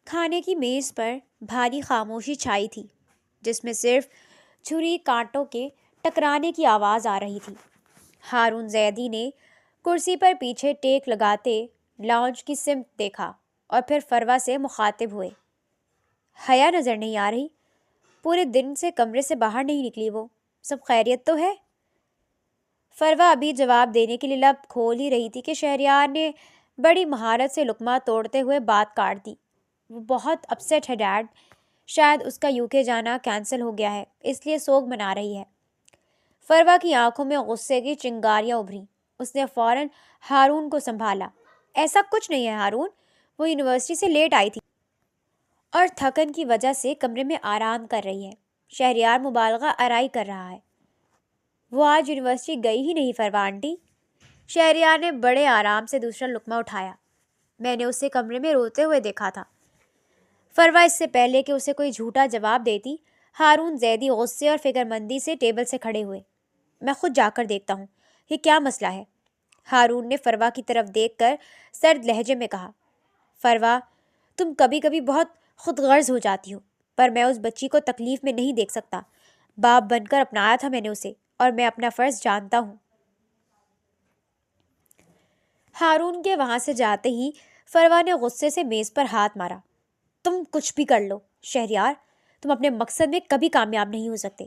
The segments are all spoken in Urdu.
کھانے کی میز پر بھاری خاموشی چھائی تھی، جس میں صرف چھری کانٹوں کے ٹکرانے کی آواز آ رہی تھی۔ ہارون زیدی نے کرسی پر پیچھے ٹیک لگاتے لاؤنج کی سمت دیکھا اور پھر فروا سے مخاطب ہوئے۔ حیا نظر نہیں آ رہی؟ پورے دن سے کمرے سے باہر نہیں نکلی وہ، سب خیریت تو ہے؟ فروا ابھی جواب دینے کے لیے لب کھول ہی رہی تھی کہ شہریار نے بڑی مہارت سے لقمہ توڑتے ہوئے بات کاٹ دی۔ وہ بہت اپسیٹ ہے ڈیڈ، شاید اس کا یوکے جانا کینسل ہو گیا ہے، اس لیے سوگ منا رہی ہے۔ فروا کی آنکھوں میں غصے کی چنگاریاں ابھریں۔ اس نے فوراً ہارون کو سنبھالا۔ ایسا کچھ نہیں ہے ہارون، وہ یونیورسٹی سے لیٹ آئی تھی اور تھکن کی وجہ سے کمرے میں آرام کر رہی ہے۔ شہریار مبالغہ آرائی کر رہا ہے۔ وہ آج یونیورسٹی گئی ہی نہیں فروا آنٹی۔ شہریار نے بڑے آرام سے دوسرا لقمہ اٹھایا۔ میں نے اسے کمرے میں روتے ہوئے دیکھا تھا۔ فروا اس سے پہلے کہ اسے کوئی جھوٹا جواب دیتی، ہارون زیدی غصے اور فکر مندی سے ٹیبل سے کھڑے ہوئے۔ میں خود جا کر دیکھتا ہوں، یہ کیا مسئلہ ہے؟ ہارون نے فروا کی طرف دیکھ کر سرد لہجے میں کہا۔ فروا، تم کبھی کبھی بہت خود غرض ہو جاتی ہو، پر میں اس بچی کو تکلیف میں نہیں دیکھ سکتا۔ باپ بن کر اپنایا تھا میں نے اسے، اور میں اپنا فرض جانتا ہوں۔ ہارون کے وہاں سے جاتے ہی فروا نے غصے سے میز پر ہاتھ مارا۔ تم کچھ بھی کر لو شہریار، تم اپنے مقصد میں کبھی کامیاب نہیں ہو سکتے۔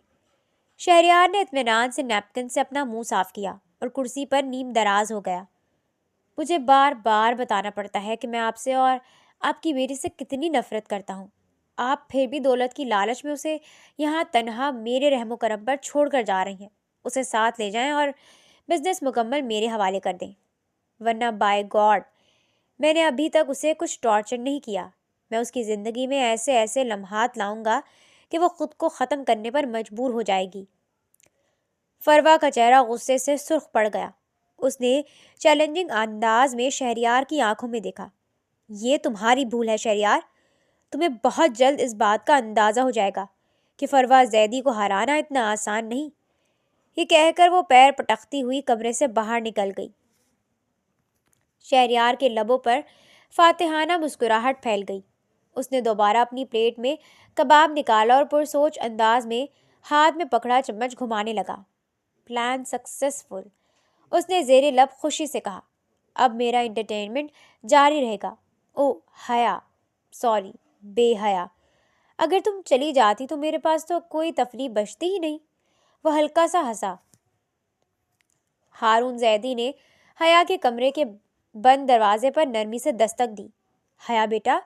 شہریار نے اطمینان سے نیپکن سے اپنا منہ صاف کیا اور کرسی پر نیم دراز ہو گیا۔ مجھے بار بار بتانا پڑتا ہے کہ میں آپ سے اور آپ کی بیٹی سے کتنی نفرت کرتا ہوں۔ آپ پھر بھی دولت کی لالچ میں اسے یہاں تنہا میرے رحم و کرم پر چھوڑ کر جا رہی ہیں۔ اسے ساتھ لے جائیں اور بزنس مکمل میرے حوالے کر دیں، ورنہ بائی گاڈ میں نے ابھی تک اسے کچھ ٹارچر نہیں کیا۔ میں اس کی زندگی میں ایسے ایسے لمحات لاؤں گا کہ وہ خود کو ختم کرنے پر مجبور ہو جائے گی۔ فروا کا چہرہ غصے سے سرخ پڑ گیا۔ اس نے چیلنجنگ انداز میں شہریار کی آنکھوں میں دیکھا۔ یہ تمہاری بھول ہے شہریار، تمہیں بہت جلد اس بات کا اندازہ ہو جائے گا کہ فروا زیدی کو ہرانا اتنا آسان نہیں۔ یہ کہہ کر وہ پیر پٹکتی ہوئی کمرے سے باہر نکل گئی۔ شہریار کے لبوں پر فاتحانہ مسکراہٹ پھیل گئی۔ اس نے دوبارہ اپنی پلیٹ میں کباب نکالا اور پرسوچ انداز میں ہاتھ میں پکڑا چمچ گھمانے لگا۔ پلان سکسیسفل، اس نے زیر لب خوشی سے کہا۔ اب میرا انٹرٹینمنٹ جاری رہے گا۔ او حیا، سوری بے حیا، اگر تم چلی جاتی تو میرے پاس تو کوئی تفریح بچتی ہی نہیں۔ وہ ہلکا سا ہنسا۔ ہارون زیدی نے حیا کے کمرے کے بند دروازے پر نرمی سے دستک دی۔ حیا بیٹا،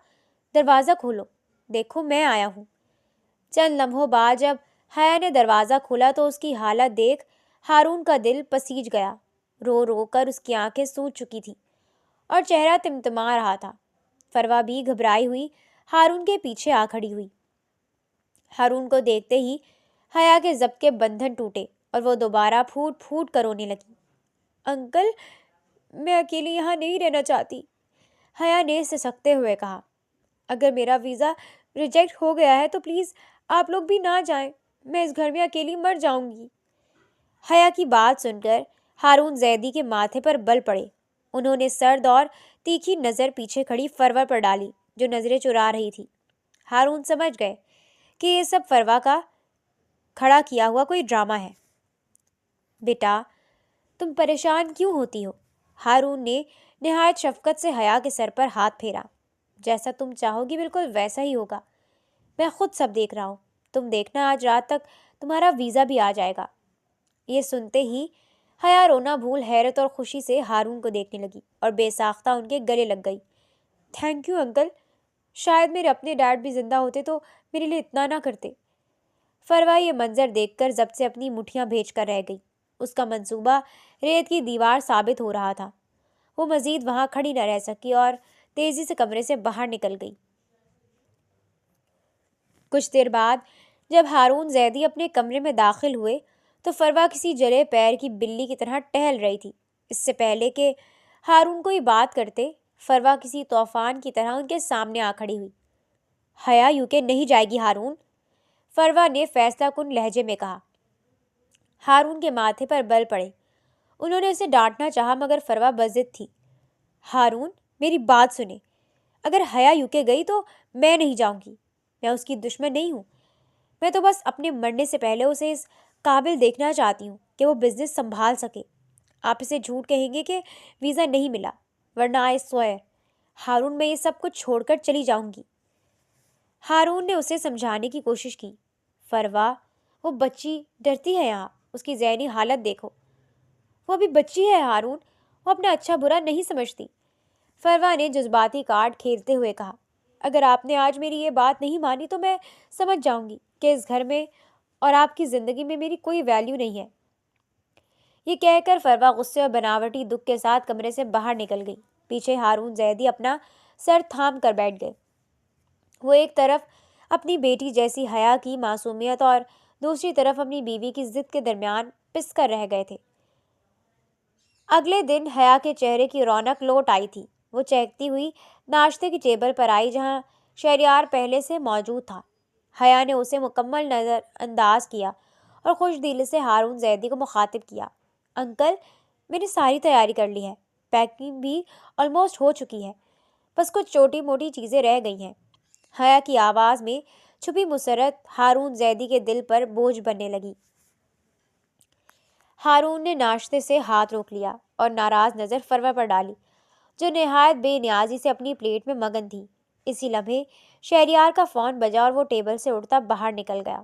دروازہ کھولو، دیکھو میں آیا ہوں۔ چند لمحوں بعد جب حیا نے دروازہ کھولا تو اس کی حالت دیکھ ہارون کا دل پسیج گیا۔ رو رو کر اس کی آنکھیں سوج چکی تھیں اور چہرہ تمتما رہا تھا۔ فروا بھی گھبرائی ہوئی ہارون کے پیچھے آ کھڑی ہوئی۔ ہارون کو دیکھتے ہی حیا کے ضبط کے بندھن ٹوٹے اور وہ دوبارہ پھوٹ پھوٹ کر رونے لگی۔ انکل، میں اکیلی یہاں نہیں رہنا چاہتی، حیا نے سسکتے ہوئے کہا۔ اگر میرا ویزا ریجیکٹ ہو گیا ہے تو پلیز آپ لوگ بھی نہ جائیں، میں اس گھر میں اکیلی مر جاؤں گی۔ حیا کی بات سن کر ہارون زیدی کے ماتھے پر بل پڑے۔ انہوں نے سرد اور تیکھی نظر پیچھے کھڑی فروا پر ڈالی جو نظریں چرا رہی تھی۔ ہارون سمجھ گئے کہ یہ سب فروا کا کھڑا کیا ہوا کوئی ڈرامہ ہے۔ بیٹا، تم پریشان کیوں ہوتی ہو؟ ہارون نے نہایت شفقت سے حیا کے سر پر ہاتھ پھیرا۔ جیسا تم چاہو گی بالکل ویسا ہی ہوگا، میں خود سب دیکھ رہا ہوں۔ تم دیکھنا آج رات تک تمہارا ویزا بھی آ جائے گا۔ یہ سنتے ہی حیا رونا بھول حیرت اور خوشی سے ہارون کو دیکھنے لگی اور بے ساختہ ان کے گلے لگ گئی۔ تھینک یو انکل، شاید میرے اپنے ڈیڈ بھی زندہ ہوتے تو میرے لیے اتنا نہ کرتے۔ فروا یہ منظر دیکھ کر ضبط سے اپنی مٹھیاں بھیج کر رہ گئی۔ اس کا منصوبہ ریت کی دیوار ثابت ہو رہا تھا۔ وہ مزید وہاں کھڑی نہ رہ سکی اور تیزی سے کمرے سے باہر نکل گئی۔ کچھ دیر بعد جب ہارون زیدی اپنے کمرے میں داخل ہوئے تو فروا کسی جلے پیر کی بلی کی طرح ٹہل رہی تھی۔ اس سے پہلے کہ ہارون کوئی بات کرتے، فروا کسی طوفان کی طرح ان کے سامنے آ کھڑی ہوئی۔ حیا یوکے نہیں جائے گی ہارون، فروا نے فیصلہ کن لہجے میں کہا۔ ہارون کے ماتھے پر بل پڑے۔ انہوں نے اسے ڈانٹنا چاہا مگر فروا بضد تھی۔ ہارون، میری بات سنیں، اگر حیا UK گئی تو میں نہیں جاؤں گی. میں اس کی دشمن نہیں ہوں. میں تو بس اپنے مرنے سے پہلے اسے اس قابل دیکھنا چاہتی ہوں کہ وہ بزنس سنبھال سکے. آپ اسے جھوٹ کہیں گے کہ ویزا نہیں ملا، ورنہ آئی سوئر ہارون میں یہ سب کچھ چھوڑ کر چلی جاؤں گی. ہارون نے اسے سمجھانے کی کوشش کی. فروا، وہ بچی ڈرتی ہے یہاں. اس کی ذہنی حالت دیکھو. وہ ابھی بچی ہے ہارون، وہ اپنا اچھا برا نہیں سمجھتی. فروا نے جذباتی کارڈ کھیلتے ہوئے کہا. اگر آپ نے آج میری یہ بات نہیں مانی تو میں سمجھ جاؤں گی کہ اس گھر میں اور آپ کی زندگی میں میری کوئی ویلیو نہیں ہے. یہ کہہ کر فروا غصے اور بناوٹی دکھ کے ساتھ کمرے سے باہر نکل گئی. پیچھے ہارون زیدی اپنا سر تھام کر بیٹھ گئے. وہ ایک طرف اپنی بیٹی جیسی حیا کی معصومیت اور دوسری طرف اپنی بیوی کی ضد کے درمیان پس کر رہ گئے تھے. اگلے دن حیا کے چہرے کی رونق لوٹ آئی تھی. وہ چہکتی ہوئی ناشتے کی ٹیبل پر آئی جہاں شہریار پہلے سے موجود تھا. حیا نے اسے مکمل نظر انداز کیا اور خوش دل سے ہارون زیدی کو مخاطب کیا. انکل، میں نے ساری تیاری کر لی ہے. پیکنگ بھی آلموسٹ ہو چکی ہے. بس کچھ چھوٹی موٹی چیزیں رہ گئی ہیں. حیا کی آواز میں چھپی مسرت ہارون زیدی کے دل پر بوجھ بننے لگی. ہارون نے ناشتے سے ہاتھ روک لیا اور ناراض نظر فروا پر ڈالی جو نہایت بے نیازی سے اپنی پلیٹ میں مگن تھی. اسی لمحے شہریار کا فون بجا اور وہ ٹیبل سے اٹھتا باہر نکل گیا.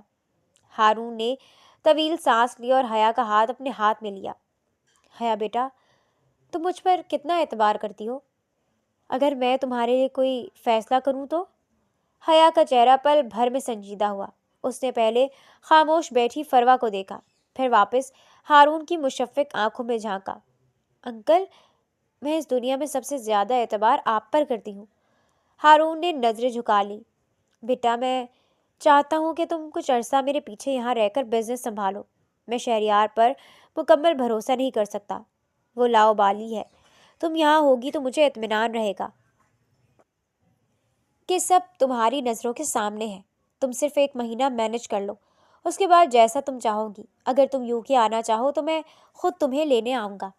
ہارون نے طویل سانس لی اور حیا کا ہاتھ اپنے ہاتھ میں لیا. حیا بیٹا، تم مجھ پر کتنا اعتبار کرتی ہو. اگر میں تمہارے لیے کوئی فیصلہ کروں تو؟ حیا کا چہرہ پل بھر میں سنجیدہ ہوا. اس نے پہلے خاموش بیٹھی فروا کو دیکھا، پھر واپس ہارون کی مشفق آنکھوں میں جھانکا. انکل، میں اس دنیا میں سب سے زیادہ اعتبار آپ پر کرتی ہوں. ہارون نے نظریں جھکا لی. بیٹا، میں چاہتا ہوں کہ تم کچھ عرصہ میرے پیچھے یہاں رہ کر بزنس سنبھالو. میں شہریار پر مکمل بھروسہ نہیں کر سکتا. وہ لاؤبالی ہے. تم یہاں ہوگی تو مجھے اطمینان رہے گا کہ سب تمہاری نظروں کے سامنے ہے. تم صرف 1 مہینہ مینج کر لو. اس کے بعد جیسا تم چاہو گی. اگر تم UK آنا چاہو تو میں خود تمہیں لینے آؤں گا.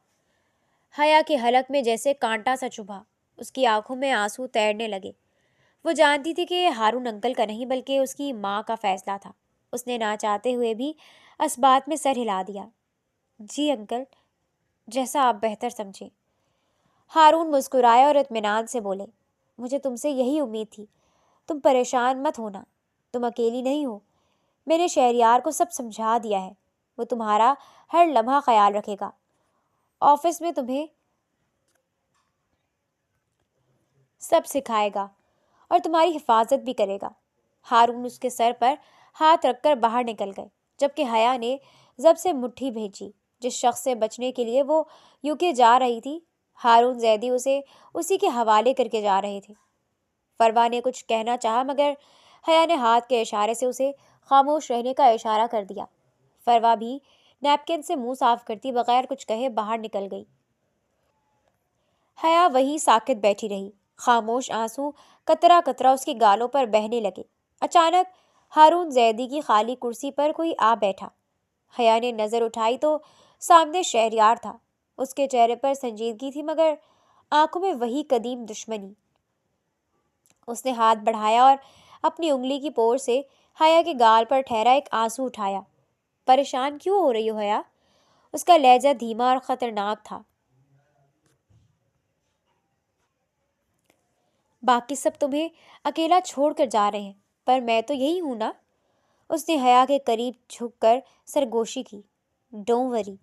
حیا کے حلق میں جیسے کانٹا سا چبھا. اس کی آنکھوں میں آنسو تیرنے لگے. وہ جانتی تھی کہ یہ ہارون انکل کا نہیں بلکہ اس کی ماں کا فیصلہ تھا. اس نے نہ چاہتے ہوئے بھی اس بات میں سر ہلا دیا. جی انکل، جیسا آپ بہتر سمجھیں. ہارون مسکرائے اور اطمینان سے بولے. مجھے تم سے یہی امید تھی. تم پریشان مت ہونا. تم اکیلی نہیں ہو. میں نے شہریار کو سب سمجھا دیا ہے. وہ تمہارا ہر لمحہ خیال رکھے گا. آفس میں تمہیں سب سکھائے گا اور تمہاری حفاظت بھی کرے گا. ہارون اس کے سر پر ہاتھ رکھ کر باہر نکل گئے جبکہ حیا نے ضب سے مٹھی بھیجی. جس شخص سے بچنے کے لیے وہ UK جا رہی تھی، ہارون زیدی اسے اسی کے حوالے کر کے جا رہے تھے. فروا نے کچھ کہنا چاہا مگر حیا نے ہاتھ کے اشارے سے اسے خاموش رہنے کا اشارہ کر دیا. فروا بھی نیپکن سے منہ صاف کرتی بغیر کچھ کہے باہر نکل گئی. حیا وہیں ساکت بیٹھی رہی. خاموش آنسو قطرہ قطرہ اس کے گالوں پر بہنے لگے. اچانک ہارون زیدی کی خالی کرسی پر کوئی آ بیٹھا. حیا نے نظر اٹھائی تو سامنے شہریار تھا. اس کے چہرے پر سنجیدگی تھی مگر آنکھوں میں وہی قدیم دشمنی. اس نے ہاتھ بڑھایا اور اپنی انگلی کی پور سے حیا کے گال پر ٹھہرا ایک آنسو اٹھایا. پریشان کیوں ہو رہی ہو حیا؟ اس کا لہجہ دھیما اور خطرناک تھا. باقی سب تمہیں اکیلا چھوڑ کر جا رہے ہیں پر میں تو یہی ہوں نا. اس نے حیا کے قریب جھک کر سرگوشی کی. ڈونٹ وری،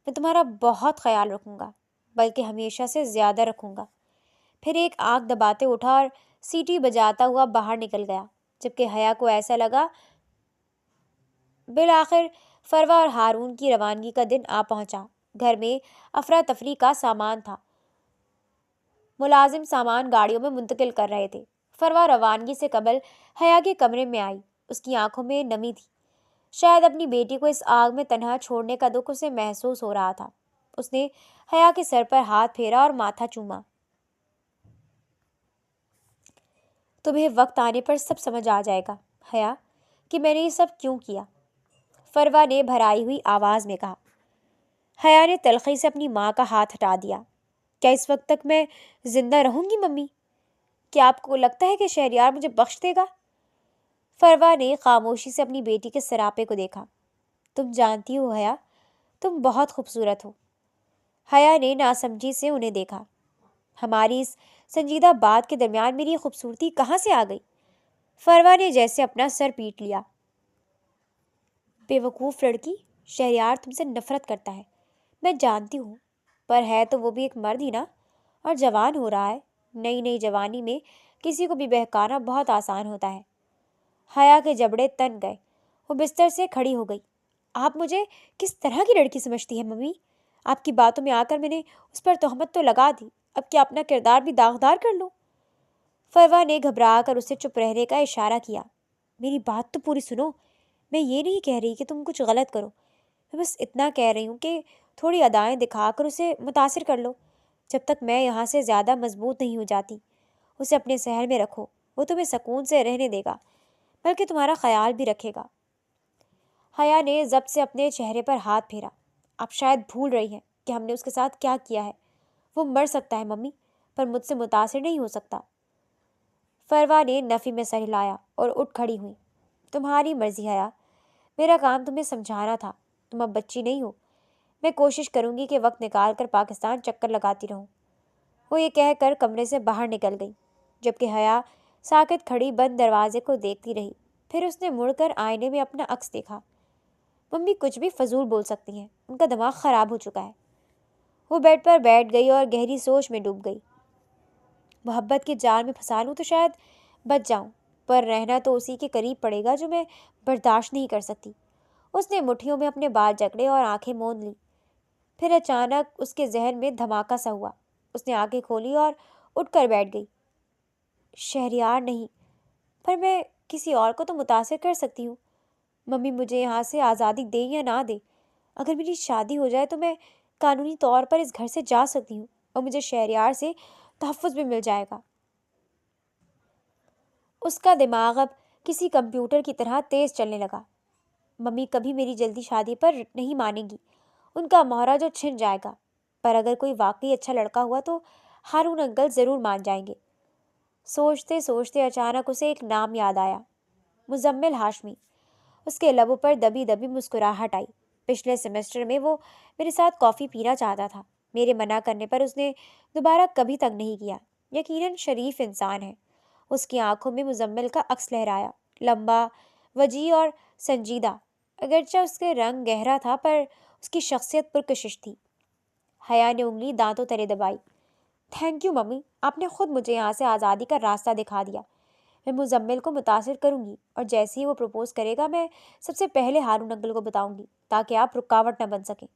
میں تمہارا بہت خیال رکھوں گا، بلکہ ہمیشہ سے زیادہ رکھوں گا. پھر ایک آنکھ دباتے اٹھا اور سیٹی بجاتا ہوا باہر نکل گیا جبکہ حیا کو ایسا لگا بالآخر فروا اور ہارون کی روانگی کا دن آ پہنچا. گھر میں افراتفری کا سامان تھا. ملازم سامان گاڑیوں میں منتقل کر رہے تھے. فروا روانگی سے قبل حیا کے کمرے میں آئی. اس کی آنکھوں میں نمی تھی. شاید اپنی بیٹی کو اس آگ میں تنہا چھوڑنے کا دکھ اسے محسوس ہو رہا تھا. اس نے حیا کے سر پر ہاتھ پھیرا اور ماتھا چوما. تمہیں وقت آنے پر سب سمجھ آ جائے گا حیا کہ میں نے یہ سب کیوں کیا، فروا نے بھرائی ہوئی آواز میں کہا. حیا نے تلخی سے اپنی ماں کا ہاتھ ہٹا دیا. کیا اس وقت تک میں زندہ رہوں گی ممی؟ کیا آپ کو لگتا ہے کہ شہریار مجھے بخش دے گا؟ فروا نے خاموشی سے اپنی بیٹی کے سراپے کو دیکھا۔ تم جانتی ہو حیا، تم بہت خوبصورت ہو۔ حیا نے ناسمجھی سے انہیں دیکھا۔ ہماری اس سنجیدہ بات کے درمیان میری یہ خوبصورتی کہاں سے آ گئی؟ فروا نے جیسے اپنا سر پیٹ لیا۔ بے وقوف لڑکی، شہریار تم سے نفرت کرتا ہے، میں جانتی ہوں، پر ہے تو وہ بھی ایک مرد ہی نا، اور جوان ہو رہا ہے۔ نئی نئی جوانی میں کسی کو بھی بہکانا بہت آسان ہوتا ہے۔ حیا کے جبڑے تن گئے، وہ بستر سے کھڑی ہو گئی۔ آپ مجھے کس طرح کی لڑکی سمجھتی ہیں ممی؟ آپ کی باتوں میں آ کر میں نے اس پر تہمت تو لگا دی، اب کیا اپنا کردار بھی داغدار کر لوں؟ فروا نے گھبرا کر اسے چپ رہنے کا اشارہ کیا۔ میری بات تو پوری سنو، میں یہ نہیں کہہ رہی کہ تم کچھ غلط کرو، میں بس اتنا کہہ رہی ہوں کہ تھوڑی ادائیں دکھا کر اسے متاثر کر لو، جب تک میں یہاں سے زیادہ مضبوط نہیں ہو جاتی۔ اسے اپنے شہر میں رکھو، وہ تمہیں سکون سے رہنے دے گا، بلکہ تمہارا خیال بھی رکھے گا۔ حیا نے ضبط سے اپنے چہرے پر ہاتھ پھیرا۔ آپ شاید بھول رہی ہیں کہ ہم نے اس کے ساتھ کیا کیا ہے۔ وہ مر سکتا ہے ممی، پر مجھ سے متاثر نہیں ہو سکتا۔ فروا نے نفی میں سر ہلایا اور اٹھ کھڑی ہوئی۔ تمہاری مرضی حیا، میرا کام تمہیں سمجھانا تھا، تم اب بچی نہیں ہو۔ میں کوشش کروں گی کہ وقت نکال کر پاکستان چکر لگاتی رہوں۔ وہ یہ کہہ کر کمرے سے باہر نکل گئی، جبکہ حیا ساکت کھڑی بند دروازے کو دیکھتی رہی۔ پھر اس نے مڑ کر آئینے میں اپنا عکس دیکھا۔ ممی کچھ بھی فضول بول سکتی ہیں، ان کا دماغ خراب ہو چکا ہے۔ وہ بیڈ پر بیٹھ گئی اور گہری سوچ میں ڈوب گئی۔ محبت کے جال میں پھنسا لوں تو شاید بچ جاؤں، پر رہنا تو اسی کے قریب پڑے گا جو میں برداشت نہیں کر سکتی۔ اس نے مٹھیوں میں اپنے بال جکڑے اور آنکھیں موند لی۔ پھر اچانک اس کے ذہن میں دھماکہ سا ہوا۔ اس نے آنکھیں کھولی اور اٹھ کر بیٹھ گئی۔ شہریار نہیں، پر میں کسی اور کو تو متاثر کر سکتی ہوں۔ ممی مجھے یہاں سے آزادی دے یا نہ دے، اگر میری شادی ہو جائے تو میں قانونی طور پر اس گھر سے جا سکتی ہوں اور مجھے شہریار سے تحفظ بھی مل جائے گا۔ اس کا دماغ اب کسی کمپیوٹر کی طرح تیز چلنے لگا۔ ممی کبھی میری جلدی شادی پر نہیں مانیں گی، ان کا مہرہ جو چھن جائے گا، پر اگر کوئی واقعی اچھا لڑکا ہوا تو ہارون انکل ضرور مان جائیں گے۔ سوچتے سوچتے اچانک اسے ایک نام یاد آیا، مزمل ہاشمی۔ اس کے لبوں پر دبی دبی مسکراہٹ آئی۔ پچھلے سیمسٹر میں وہ میرے ساتھ کافی پینا چاہتا تھا، میرے منع کرنے پر اس نے دوبارہ کبھی تنگ نہیں کیا۔ یقیناً شریف انسان ہے۔ اس کی آنکھوں میں مزمل کا عکس لہرایا، لمبا، وجیح اور سنجیدہ۔ اگرچہ اس کے رنگ گہرا تھا پر اس کی شخصیت پرکشش تھی۔ حیا نے انگلی دانتوں تلے دبائی۔ تھینک یو ممی، آپ نے خود مجھے یہاں سے آزادی کا راستہ دکھا دیا۔ میں مزمل کو متاثر کروں گی اور جیسے ہی وہ پروپوز کرے گا میں سب سے پہلے ہارون انکل کو بتاؤں گی تاکہ آپ رکاوٹ نہ بن سکیں۔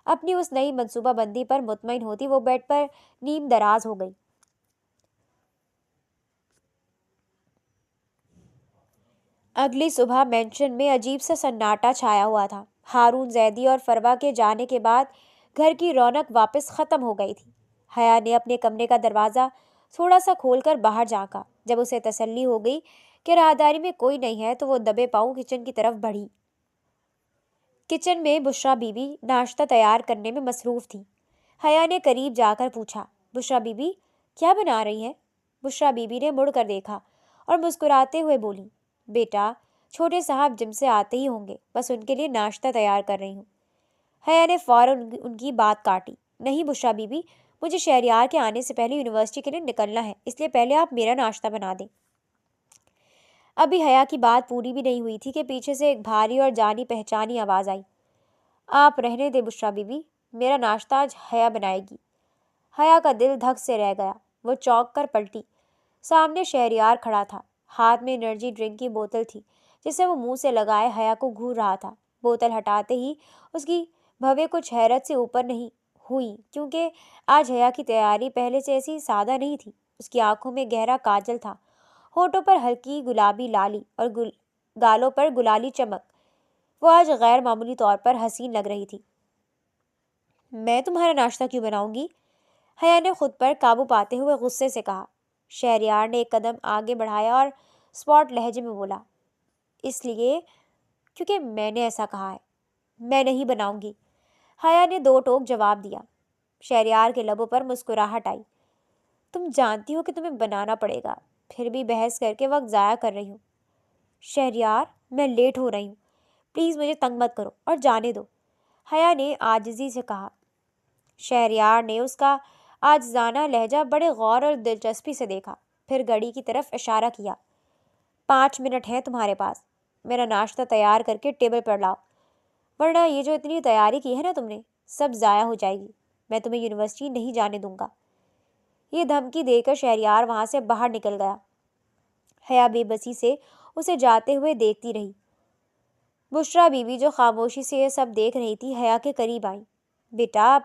اپنی اس نئی منصوبہ بندی پر مطمئن ہوتی وہ بیڈ پر نیم دراز ہو گئی۔ اگلی صبح مینشن میں عجیب سا سناٹا چھایا ہوا تھا۔ ہارون، زیدی اور فروا کے جانے کے بعد گھر کی رونق واپس ختم ہو گئی تھی۔ حیا نے اپنے کمرے کا دروازہ تھوڑا سا کھول کر باہر جھانکا۔ جب اسے تسلی ہو گئی کہ راہداری میں کوئی نہیں ہے تو وہ دبے پاؤں کچن کی طرف بڑھی۔ کچن میں بشرا بیوی ناشتہ تیار کرنے میں مصروف تھی۔ حیا نے قریب جا کر پوچھا، بشرا بیوی کیا بنا رہی ہیں؟ بشرا بیوی نے مڑ کر دیکھا اور مسکراتے ہوئے بولی، بیٹا چھوٹے صاحب جم سے آتے ہی ہوں گے، بس ان کے لیے ناشتہ تیار کر رہی ہوں۔ حیا نے فوراً ان کی بات کاٹی، نہیں بشرا بیوی، مجھے شہریار کے آنے سے پہلے یونیورسٹی کے لیے نکلنا ہے، اس لیے پہلے آپ میرا ناشتہ بنا دیں۔ ابھی حیا کی بات پوری بھی نہیں ہوئی تھی کہ پیچھے سے ایک بھاری اور جانی پہچانی آواز آئی، آپ رہنے دے بشرا بیوی، میرا ناشتہ آج حیا بنائے گی۔ حیا کا دل دھک سے رہ گیا، وہ چونک کر پلٹی۔ سامنے شہریار کھڑا تھا، ہاتھ میں انرجی ڈرنک کی بوتل تھی جسے وہ منہ سے لگائے حیا کو گھور رہا تھا۔ بوتل ہٹاتے ہی اس کی بھویں کچھ حیرت سے اوپر نہیں ہوئی، کیونکہ آج حیا کی تیاری پہلے سے ایسی سادہ نہیں تھی۔ اس کی آنکھوں میں گہرا کاجل تھا، ہونٹوں پر ہلکی گلابی لالی اور گالوں پر گلالی چمک۔ وہ آج غیر معمولی طور پر حسین لگ رہی تھی۔ میں تمہارا ناشتہ کیوں بناؤں گی؟ حیا نے خود پر قابو پاتے ہوئے غصے سے کہا۔ شہریار نے ایک قدم آگے بڑھایا اور اسپاٹ لہجے میں بولا، اس لیے کیونکہ میں نے ایسا کہا ہے، میں نہیں بناؤں گی۔ حیا نے دو ٹوک جواب دیا۔ شہریار کے لبوں پر مسکراہٹ آئی، تم جانتی ہو کہ تمہیں بنانا پڑے گا، پھر بھی بحث کر کے وقت ضائع کر رہی ہوں۔ شہریار، میں لیٹ ہو رہی ہوں، پلیز مجھے تنگ مت کرو اور جانے دو، حیا نے عاجزی سے کہا۔ شہریار نے اس کا عاجزانہ لہجہ بڑے غور اور دلچسپی سے دیکھا، پھر گھڑی کی طرف اشارہ کیا۔ 5 منٹ ہے تمہارے پاس، میرا ناشتہ تیار کر کے ٹیبل پر لاؤ، ورنہ یہ جو اتنی تیاری کی ہے نا تم نے، سب ضائع ہو جائے گی۔ میں تمہیں یونیورسٹی نہیں جانے دوں گا۔ یہ دھمکی دے کر شہریار وہاں سے باہر نکل گیا۔ حیا بے بسی سے اسے جاتے ہوئے دیکھتی رہی۔ بشرا بیوی جو خاموشی سے یہ سب دیکھ رہی تھی حیا کے قریب آئی۔ بیٹا، آپ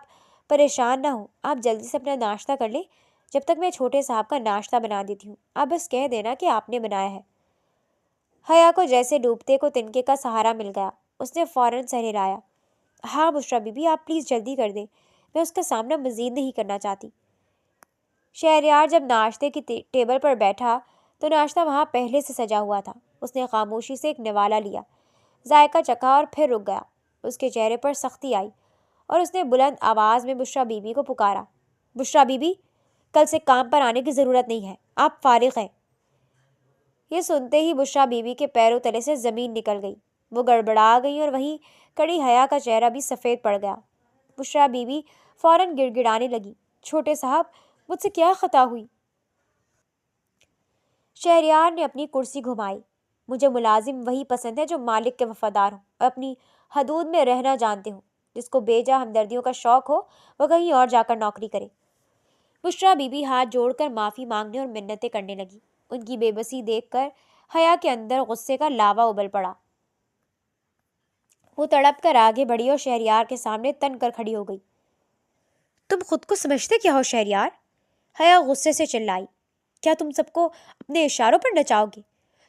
پریشان نہ ہو، آپ جلدی سے اپنا ناشتہ کر لیں، جب تک میں چھوٹے صاحب کا ناشتہ بنا دیتی ہوں۔ آپ بس کہہ دینا کہ آپ نے بنایا ہے۔ حیا کو جیسے ڈوبتے کو تنکے کا سہارا مل گیا، اس نے فوراً سر ہلایا۔ ہاں بشرا بیوی، آپ پلیز جلدی کر دیں، میں اس کا سامنا مزید نہیں کرنا چاہتی۔ شہریار جب ناشتے کی ٹیبل پر بیٹھا تو ناشتہ وہاں پہلے سے سجا ہوا تھا۔ اس نے خاموشی سے ایک نوالا لیا، ذائقہ چکھا اور پھر رک گیا۔ اس کے چہرے پر سختی آئی اور اس نے بلند آواز میں بشرا بیوی کو پکارا۔ بشرا بیوی، کل سے کام پر آنے کی ضرورت نہیں ہے، آپ فارغ ہیں۔ یہ سنتے ہی بشرا بیوی کے پیروں تلے سے زمین نکل گئی، وہ گڑبڑا گئی اور وہیں کڑی حیا کا چہرہ بھی سفید پڑ گیا۔ بشرا بیوی فوراً گڑ گڑانے لگی۔ چھوٹے صاحب، مجھ سے کیا خطا ہوئی؟ شہریار نے اپنی کرسی گھمائی۔ مجھے ملازم وہی پسند ہے جو مالک کے وفادار ہوں اور اپنی حدود میں رہنا جانتے ہوں۔ جس کو بے جا ہمدردیوں کا شوق ہو وہ کہیں اور جا کر نوکری کرے۔ بشرا بیوی ہاتھ جوڑ کر معافی مانگنے اور منتیں کرنے لگی۔ ان کی بے بسی دیکھ کر حیا کے اندر غصے کا لاوا ابل پڑا۔ وہ تڑپ کر آگے بڑھی اور شہریار کے سامنے تن کر کھڑی ہو گئی۔ تم خود کو سمجھتے کیا ہو شہریار؟ حیا غصے سے چلائی۔ کیا تم سب کو اپنے اشاروں پر نچاؤ گے؟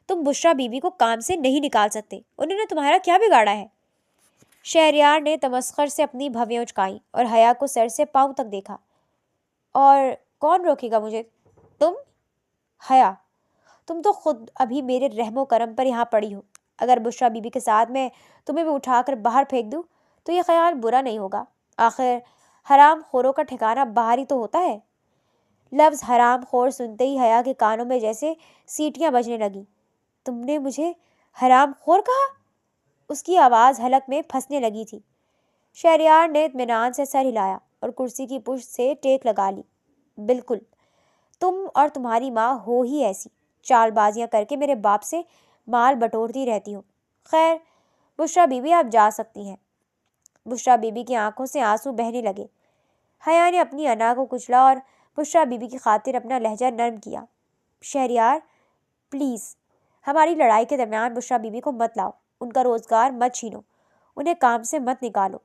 تم بشرا بیوی کو کام سے نہیں نکال سکتے، انہوں نے تمہارا کیا بگاڑا ہے؟ شہریار نے تمسخر سے اپنی بھویں اچکائیں اور حیا کو سر سے پاؤں تک دیکھا۔ اور کون روکے گا مجھے؟ تم؟ حیا، تم تو خود ابھی میرے رحم و کرم پر یہاں پڑی ہو۔ اگر بشرا بیوی کے ساتھ میں تمہیں بھی اٹھا کر باہر پھینک دوں تو یہ خیال برا نہیں ہوگا۔ آخر حرام خوروں کا ٹھکانہ باہر ہی تو ہوتا ہے۔ لفظ حرام خور سنتے ہی حیا کے کانوں میں جیسے سیٹیاں بجنے لگیں۔ تم نے مجھے حرام خور کہا؟ اس کی آواز حلق میں پھنسنے لگی تھی۔ شہریار نے اطمینان سے سر ہلایا اور کرسی کی پشت سے ٹیک لگا لی۔ بالکل، تم اور تمہاری ماں ہو ہی ایسی، چال بازیاں کر کے میرے باپ سے مال بٹورتی رہتی ہوں۔ خیر، بشرا بیوی آپ جا سکتی ہیں۔ بشرا بیوی کی آنکھوں سے آنسو بہنے لگے۔ حیا نے اپنی انا کو کچلا اور بشرا بیوی کی خاطر اپنا لہجہ نرم کیا۔ شہریار، پلیز ہماری لڑائی کے درمیان بشرا بیوی کو مت لاؤ، ان کا روزگار مت چھینو، انہیں کام سے مت نکالو۔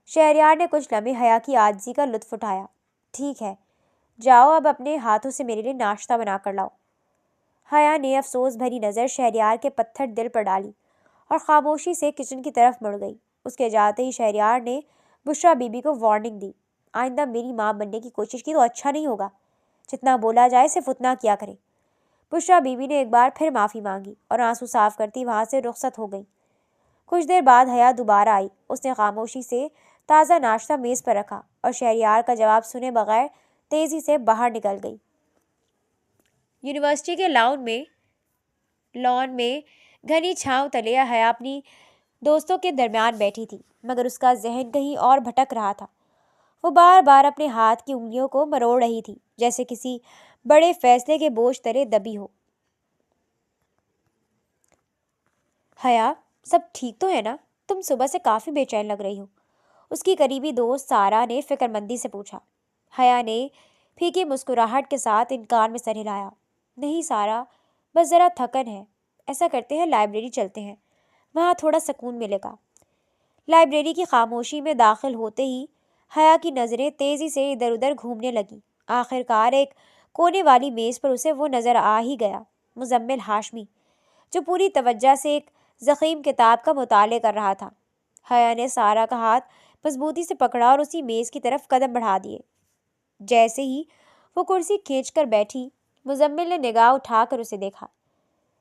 شہریار نے کچھ لمحے حیا کی عاجزی کا لطف اٹھایا۔ ٹھیک ہے، جاؤ اب اپنے ہاتھوں سے میرے لیے ناشتہ بنا کر لاؤ۔ حیا نے افسوس بھری نظر شہریار کے پتھر دل پر ڈالی اور خاموشی سے کچن کی طرف مڑ گئی۔ اس کے جاتے ہی شہریار نے بشرا بیوی کو وارننگ دی۔ آئندہ میری ماں بننے کی کوشش کی تو اچھا نہیں ہوگا، جتنا بولا جائے صرف اتنا کیا کرے۔ بشرا بیوی نے ایک بار پھر معافی مانگی اور آنسو صاف کرتی وہاں سے رخصت ہو گئی۔ کچھ دیر بعد حیا دوبارہ آئی۔ اس نے خاموشی سے تازہ ناشتہ میز پر رکھا اور شہریار کا جواب سنے بغیر تیزی سے باہر نکل گئی۔ یونیورسٹی کے لان میں گھنی چھاؤں تلے حیا اپنی دوستوں کے درمیان بیٹھی تھی، مگر اس کا ذہن کہیں اور بھٹک رہا تھا۔ وہ بار بار اپنے ہاتھ کی انگلیوں کو مروڑ رہی تھی، جیسے کسی بڑے فیصلے کے بوجھ تلے دبی ہو۔ حیا، سب ٹھیک تو ہے نا؟ تم صبح سے کافی بے چین لگ رہی ہو، اس کی قریبی دوست سارا نے فکر مندی سے پوچھا۔ حیا نے پھیکی مسکراہٹ کے ساتھ انکار میں سر ہلایا۔ نہیں سارا، بس ذرا تھکن ہے۔ ایسا کرتے ہیں لائبریری چلتے ہیں، وہاں تھوڑا سکون ملے گا۔ لائبریری کی خاموشی میں داخل ہوتے ہی حیا کی نظریں تیزی سے ادھر ادھر گھومنے لگیں۔ آخر کار ایک کونے والی میز پر اسے وہ نظر آ ہی گیا، مزمل ہاشمی، جو پوری توجہ سے ایک ضخیم کتاب کا مطالعہ کر رہا تھا۔ حیا نے سارا کا ہاتھ مضبوطی سے پکڑا اور اسی میز کی طرف قدم بڑھا دیے۔ جیسے ہی وہ کرسی کھینچ کر بیٹھی، مزمل نے نگاہ اٹھا کر اسے دیکھا۔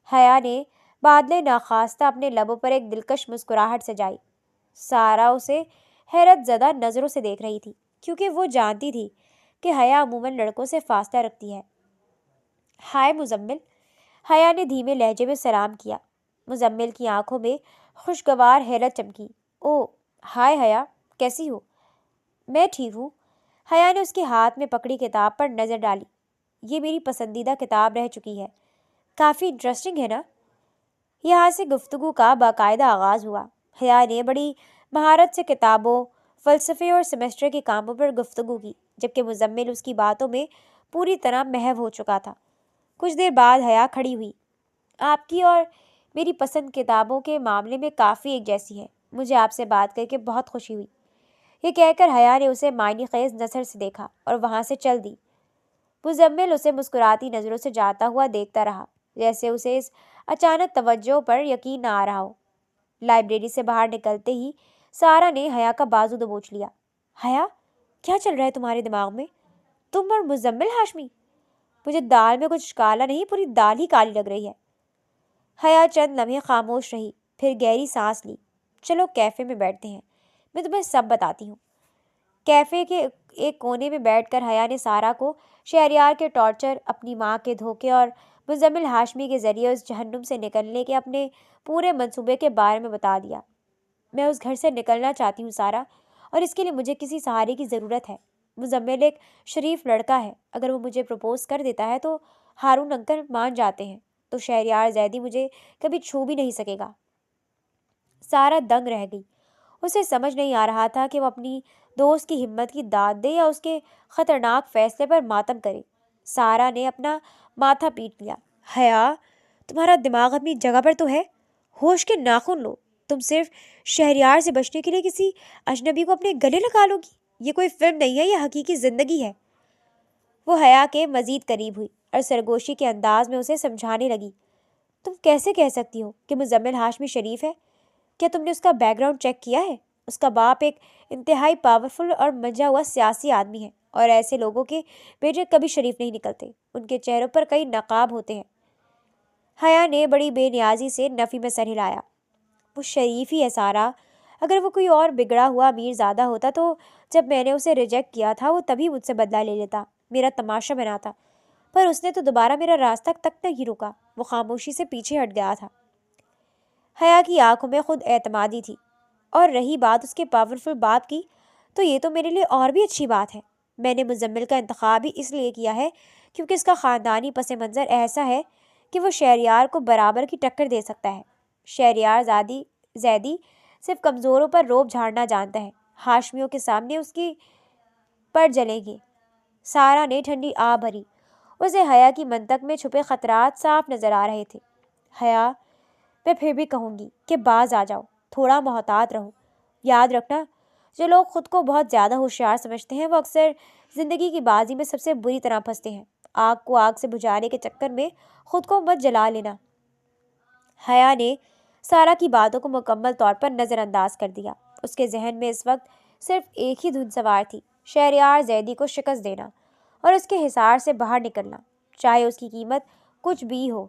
حیا نے بادلے ناخواستہ اپنے لبوں پر ایک دلکش مسکراہٹ سجائی۔ سارا اسے حیرت زدہ نظروں سے دیکھ رہی تھی، کیونکہ وہ جانتی تھی کہ حیا عموماً لڑکوں سے فاصلہ رکھتی ہے۔ ہائے مزمل، حیا نے دھیمے لہجے میں سلام کیا۔ مزمل کی آنکھوں میں خوشگوار حیرت چمکی۔ او ہائے حیا، کیسی ہو؟ میں ٹھیک ہوں۔ حیا نے اس کے ہاتھ میں پکڑی کتاب پر نظر ڈالی۔ یہ میری پسندیدہ کتاب رہ چکی ہے، کافی انٹرسٹنگ ہے نا؟ یہاں سے گفتگو کا باقاعدہ آغاز ہوا۔ حیا نے بڑی مہارت سے کتابوں، فلسفے اور سیمسٹر کے کاموں پر گفتگو کی، جبکہ مزمل اس کی باتوں میں پوری طرح محو ہو چکا تھا۔ کچھ دیر بعد حیا کھڑی ہوئی۔ آپ کی اور میری پسند کتابوں کے معاملے میں کافی ایک جیسی ہے۔ مجھے آپ سے بات کر کے بہت خوشی ہوئی۔ یہ کہہ کر حیا نے اسے معنی خیز نظر سے دیکھا اور وہاں سے چل دی۔ مزمل اسے مسکراتی نظروں سے جاتا ہوا دیکھتا رہا، جیسے اسے اس اچانک توجہ پر یقین نہ آ رہا ہو۔ لائبریری سے باہر نکلتے ہی سارا نے حیا کا بازو دبوچ لیا۔ حیا، کیا چل رہا ہے تمہارے دماغ میں؟ تم اور مزمل ہاشمی؟ مجھے دال میں کچھ کالا نہیں، پوری دال ہی کالی لگ رہی ہے۔ حیا چند لمحے خاموش رہی، پھر گہری سانس لی۔ چلو کیفے میں بیٹھتے ہیں، میں تمہیں سب بتاتی ہوں۔ کیفے کے ایک کونے میں بیٹھ کر حیا نے سارا کو شہریار کے ٹارچر، اپنی ماں کے دھوکے اور مزمل ہاشمی کے ذریعے اس جہنم سے نکلنے کے اپنے پورے منصوبے کے بارے میں بتا دیا۔ میں اس گھر سے نکلنا چاہتی ہوں سارا، اور اس کے لیے مجھے کسی سہارے کی ضرورت ہے۔ مزمل ایک شریف لڑکا ہے، اگر وہ مجھے پرپوز کر دیتا ہے تو ہارون انکل مان جاتے ہیں، تو شہریار زیدی مجھے کبھی چھو بھی نہیں سکے گا۔ سارا دنگ رہ گئی۔ اسے سمجھ نہیں آ رہا تھا کہ وہ اپنی دوست کی ہمت کی داد دے یا اس کے خطرناک فیصلے پر ماتم کرے۔ سارا نے اپنا ماتھا پیٹ لیا۔ حیا، تمہارا دماغ اپنی جگہ پر تو ہے؟ ہوش کے ناخن لو۔ تم صرف شہریار سے بچنے کے لیے کسی اجنبی کو اپنے گلے لگا لو گی؟ یہ کوئی فلم نہیں ہے، یہ حقیقی زندگی ہے۔ وہ حیا کے مزید قریب ہوئی اور سرگوشی کے انداز میں اسے سمجھانے لگی۔ تم کیسے کہہ سکتی ہو کہ مزمل ہاشمی شریف ہے؟ کیا تم نے اس کا بیک گراؤنڈ چیک کیا ہے؟ اس کا باپ ایک انتہائی پاورفل اور منجا ہوا سیاسی آدمی ہے، اور ایسے لوگوں کے بیٹے کبھی شریف نہیں نکلتے۔ ان کے چہروں پر کئی نقاب ہوتے ہیں۔ حیا نے بڑی بے نیازی سے نفی میں سر ہلایا۔ وہ شریف ہی ہے سارا۔ اگر وہ کوئی اور بگڑا ہوا امیر زادہ ہوتا تو جب میں نے اسے ریجیکٹ کیا تھا وہ تبھی مجھ سے بدلہ لے لیتا، میرا تماشا بناتا، پر اس نے تو دوبارہ میرا راستہ تک نہیں رکا۔ وہ خاموشی سے پیچھے ہٹ گیا تھا۔ حیا کی آنکھوں میں خود اعتمادی تھی، اور رہی بات اس کے پاورفل باپ کی، تو یہ تو میرے لیے اور بھی اچھی بات ہے۔ میں نے مزمل کا انتخاب ہی اس لیے کیا ہے کیونکہ اس کا خاندانی پس منظر ایسا ہے کہ وہ شہریار کو برابر کی ٹکر دے سکتا ہے۔ شہریار زیدی صرف کمزوروں پر روب جھاڑنا جانتا ہے، ہاشمیوں کے سامنے اس کی پر جلیں گے۔ سارا نے ٹھنڈی آہ بھری۔ اسے حیا کی منطق میں چھپے خطرات صاف نظر آ رہے تھے۔ حیا، میں پھر بھی کہوں گی کہ باز آ جاؤ، تھوڑا محتاط رہو۔ یاد رکھنا، جو لوگ خود کو بہت زیادہ ہوشیار سمجھتے ہیں وہ اکثر زندگی کی بازی میں سب سے بری طرح پھنستے ہیں۔ آگ کو آگ سے بجھانے کے چکر میں خود کو مت جلا لینا۔ حیا نے سارا کی باتوں کو مکمل طور پر نظر انداز کر دیا۔ اس کے ذہن میں اس وقت صرف ایک ہی دھن سوار تھی، شہریار زیدی کو شکست دینا اور اس کے حصار سے باہر نکلنا، چاہے اس کی قیمت کچھ بھی ہو۔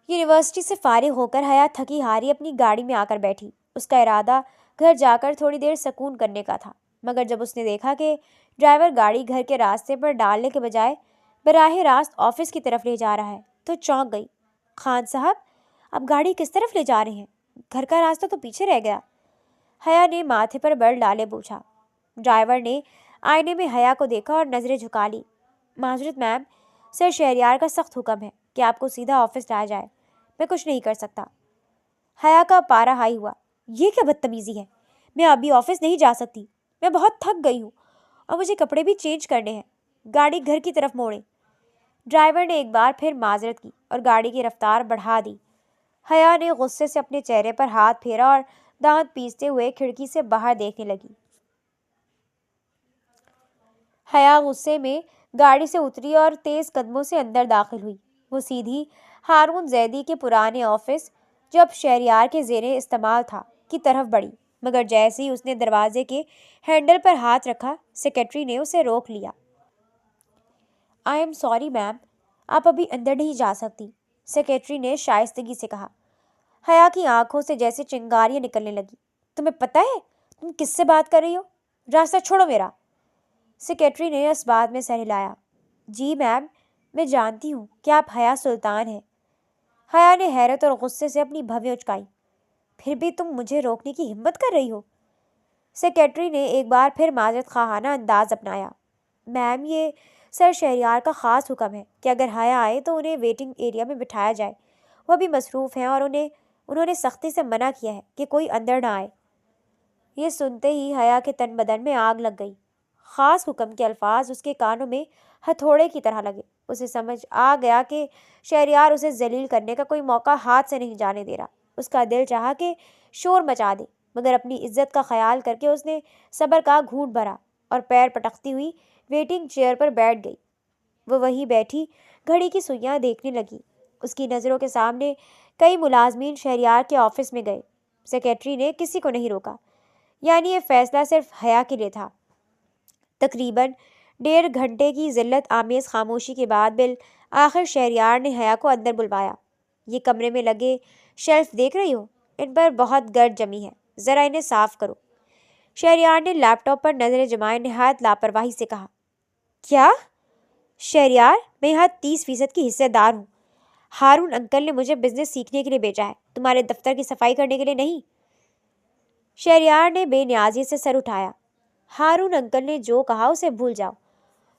یونیورسٹی سے فارغ ہو کر حیا تھکی ہاری اپنی گاڑی میں آ کر بیٹھی۔ اس کا ارادہ گھر جا کر تھوڑی دیر سکون کرنے کا تھا، مگر جب اس نے دیکھا کہ ڈرائیور گاڑی گھر کے راستے پر ڈالنے کے بجائے براہ راست آفس کی طرف لے جا رہا ہے تو چونک گئی۔ خان صاحب، اب گاڑی کس طرف لے جا رہے ہیں؟ گھر کا راستہ تو پیچھے رہ گیا۔ حیا نے ماتھے پر بر ڈالے پوچھا۔ ڈرائیور نے آئینے میں حیا کو دیکھا اور نظریں جھکا لی۔ معذرت میم، سر شہریار کا سخت حکم ہے کہ آپ کو سیدھا آفس لایا جائے، میں کچھ نہیں کر سکتا۔ حیا کا پارا ہائی ہوا۔ یہ کیا بدتمیزی ہے؟ میں ابھی آفس نہیں جا سکتی، میں بہت تھک گئی ہوں اور مجھے کپڑے بھی چینج کرنے ہیں۔ گاڑی گھر کی طرف موڑیں۔ ڈرائیور نے ایک بار پھر معذرت کی اور گاڑی کی رفتار بڑھا دی۔ حیا نے غصے سے اپنے چہرے پر ہاتھ پھیرا اور دانت پیستے ہوئے کھڑکی سے باہر دیکھنے لگی۔ حیا غصے میں گاڑی سے اتری اور تیز قدموں سے اندر داخل ہوئی۔ وہ سیدھی ہارون زیدی کے پرانے آفس، جو اب شہریار کے زیر استعمال تھا، کی طرف بڑھی، مگر جیسے ہی اس نے دروازے کے ہینڈل پر ہاتھ رکھا، سیکرٹری نے اسے روک لیا۔ آئی ایم سوری میم، آپ ابھی اندر نہیں جا سکتی، سیکرٹری نے شائستگی سے کہا۔ حیا کی آنکھوں سے جیسے چنگاریاں نکلنے لگی۔ تمہیں پتہ ہے تم کس سے بات کر رہی ہو؟ راستہ چھوڑو میرا۔ سیکرٹری نے اس بات میں سر ہلایا۔ جی میم، میں جانتی ہوں کہ آپ حیا سلطان ہیں۔ حیا نے حیرت اور غصے سے اپنی بھویں اچکائی۔ پھر بھی تم مجھے روکنے کی ہمت کر رہی ہو؟ سیکرٹری نے ایک بار پھر معذرت خواہانہ انداز اپنایا۔ میم، یہ سر شہریار کا خاص حکم ہے کہ اگر حیا آئے تو انہیں ویٹنگ ایریا میں بٹھایا جائے۔ وہ بھی مصروف ہیں اور انہوں نے سختی سے منع کیا ہے کہ کوئی اندر نہ آئے۔ یہ سنتے ہی حیا کے تن بدن میں آگ لگ گئی۔ خاص حکم کے الفاظ اس کے کانوں میں ہتھوڑے کی طرح لگے۔ اسے سمجھ آ گیا کہ شہریار اسے ذلیل کرنے کا کوئی موقع ہاتھ سے نہیں جانے دے رہا۔ اس کا دل چاہا کہ شور مچا دے، مگر اپنی عزت کا خیال کر کے اس نے صبر کا گھونٹ بھرا اور پیر پٹکتی ہوئی ویٹنگ چیئر پر بیٹھ گئی۔ وہ وہیں بیٹھی گھڑی کی سوئیاں دیکھنے لگی۔ اس کی نظروں کے سامنے کئی ملازمین شہریار کے آفس میں گئے۔ سیکرٹری نے کسی کو نہیں روکا، یعنی یہ فیصلہ صرف حیا کے لیے تھا۔ تقریباً 1.5 گھنٹے کی ذلت آمیز خاموشی کے بعد بالآخر شہریار نے حیا کو اندر بلوایا۔ یہ کمرے میں لگے شیلف دیکھ رہی ہو؟ ان پر بہت گرد جمی ہے، ذرا انہیں صاف کرو۔ شہریار نے لیپ ٹاپ پر نظریں جمائے نہایت لاپرواہی سے کہا۔ کیا؟ شہریار، میں یہاں 30% کی حصے دار ہوں۔ ہارون انکل نے مجھے بزنس سیکھنے کے لیے بھیجا ہے، تمہارے دفتر کی صفائی کرنے کے لیے نہیں۔ شہریار نے بے نیازی سے سر اٹھایا۔ ہارون انکل نے جو کہا اسے بھول جاؤ۔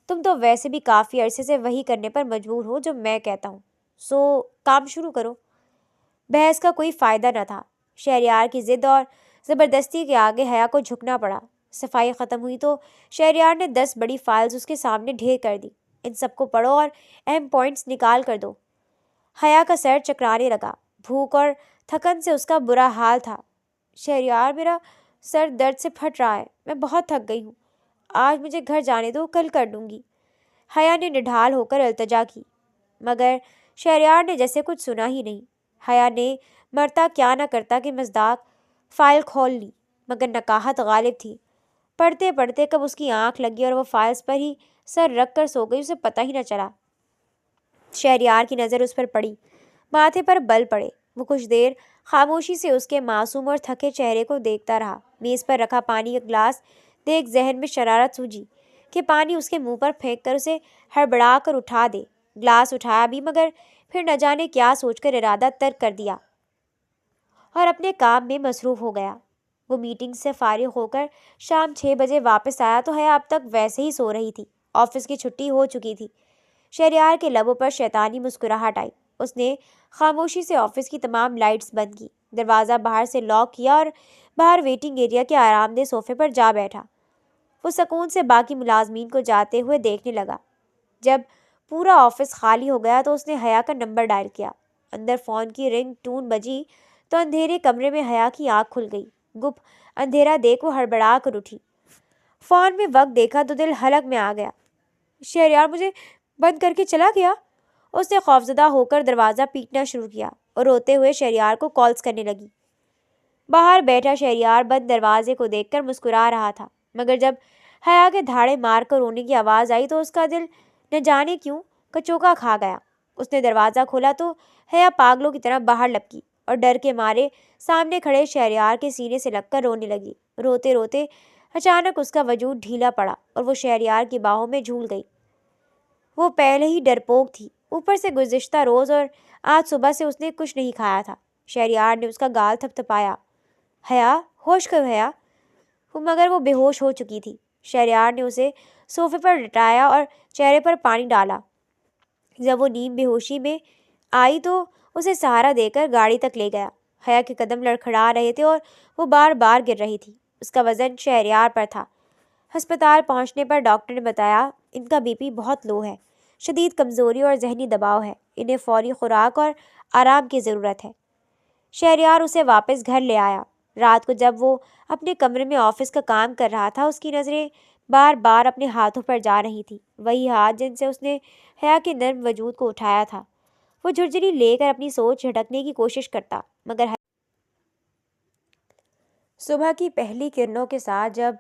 تم تو ویسے بھی کافی عرصے سے وہی کرنے پر مجبور ہو جو میں کہتا ہوں، سو کام شروع کرو۔ بحث کا کوئی فائدہ نہ تھا۔ شہریار کی ضد اور زبردستی کے آگے حیا کو جھکنا پڑا۔ صفائی ختم ہوئی تو شہریار نے 10 بڑی فائلز اس کے سامنے ڈھیر کر دی۔ ان سب کو پڑھو اور اہم پوائنٹس نکال کر دو۔ حیا کا سر چکرانے لگا۔ بھوک اور تھکن سے اس کا برا حال تھا۔ شہریار، میرا سر درد سے پھٹ رہا ہے، میں بہت تھک گئی ہوں، آج مجھے گھر جانے دو، کل کر لوں گی۔ حیا نے نڈھال ہو کر التجا کی، مگر شہریار نے جیسے کچھ سنا ہی نہیں۔ حیا نے مرتا کیا نہ کرتا کہ مزداق فائل کھول لی، مگر نقاہت غالب تھی۔ پڑھتے پڑھتے کب اس کی آنکھ لگی اور وہ فائلز پر ہی سر رکھ کر سو گئی، اسے پتہ ہی نہ چلا۔ شہریار کی نظر اس پر پڑی، ماتھے پر بل پڑے۔ وہ کچھ دیر خاموشی سے اس کے معصوم اور تھکے چہرے کو دیکھتا رہا۔ میز پر رکھا پانی کا گلاس دیکھ ذہن میں شرارت سوجی کہ پانی اس کے منہ پر پھینک کر اسے ہڑبڑا کر اٹھا دے۔ گلاس اٹھایا بھی، مگر پھر نہ جانے کیا سوچ کر ارادہ ترک کر دیا اور اپنے کام میں مصروف ہو گیا۔ وہ میٹنگ سے فارغ ہو کر شام 6 بجے واپس آیا تو حیا اب تک ویسے ہی سو رہی تھی۔ آفس کی چھٹی ہو چکی تھی۔ شہریار کے لبوں پر شیطانی مسکراہٹ آئی۔ اس نے خاموشی سے آفس کی تمام لائٹس بند کی، دروازہ باہر سے لاک کیا اور باہر ویٹنگ ایریا کے آرام دہ صوفے پر جا بیٹھا۔ وہ سکون سے باقی ملازمین کو جاتے ہوئے دیکھنے لگا۔ جب پورا آفس خالی ہو گیا تو اس نے حیا کا نمبر ڈائل کیا۔ اندر فون کی رنگ ٹون بجی تو اندھیرے کمرے میں حیا کی آنکھ کھل گئی۔ گپ اندھیرا دیکھ وہ ہڑبڑا کر اٹھی۔ فون میں وقت دیکھا تو دل حلق میں آ گیا۔ شہریار مجھے بند کر کے چلا گیا۔ اس نے خوفزدہ ہو کر دروازہ پیٹنا شروع کیا اور روتے ہوئے شہریار کو کالز کرنے لگی۔ باہر بیٹھا شہریار بند دروازے کو دیکھ کر مسکرا رہا تھا، مگر جب حیا کے دھاڑے مار کر رونے کی آواز آئی تو اس کا دل نہ جانے کیوں کچوکا کھا گیا۔ اس نے دروازہ کھولا تو حیا پاگلوں کی طرح باہر لپکی اور ڈر کے مارے سامنے کھڑے شہریار کے سینے سے لگ کر رونے لگی۔ روتے روتے اچانک اس کا وجود ڈھیلا پڑا اور وہ شہریار کی باہوں میں جھول گئی۔ وہ پہلے ہی ڈرپوک تھی، اوپر سے گزشتہ روز اور آج صبح سے اس نے کچھ نہیں کھایا تھا۔ شہریار نے اس کا گال تھپتھپایا۔ حیا، ہوش کرو حیا۔ مگر وہ بے ہوش ہو چکی تھی۔ شہریار نے اسے صوفے پر لٹایا اور چہرے پر پانی ڈالا۔ جب وہ نیم بے ہوشی میں آئی تو اسے سہارا دے کر گاڑی تک لے گیا۔ حیا کے قدم لڑکھڑا رہے تھے اور وہ بار بار گر رہی تھی۔ اس کا وزن شہریار پر تھا۔ ہسپتال پہنچنے پر ڈاکٹر نے بتایا ان کا بی پی بہت لو ہے، شدید کمزوری اور ذہنی دباؤ ہے، انہیں فوری خوراک اور آرام کی ضرورت ہے۔ شہریار اسے واپس گھر لے آیا۔ رات کو جب وہ اپنے کمرے میں آفس کا کام کر رہا تھا، اس کی نظریں بار بار اپنے ہاتھوں پر جا رہی تھی، وہی ہاتھ جن سے اس نے حیا کے نرم وجود کو اٹھایا تھا۔ وہ جھرجھری لے کر اپنی سوچ جھٹکنے کی کوشش کرتا، مگر صبح کی پہلی کرنوں کے ساتھ جب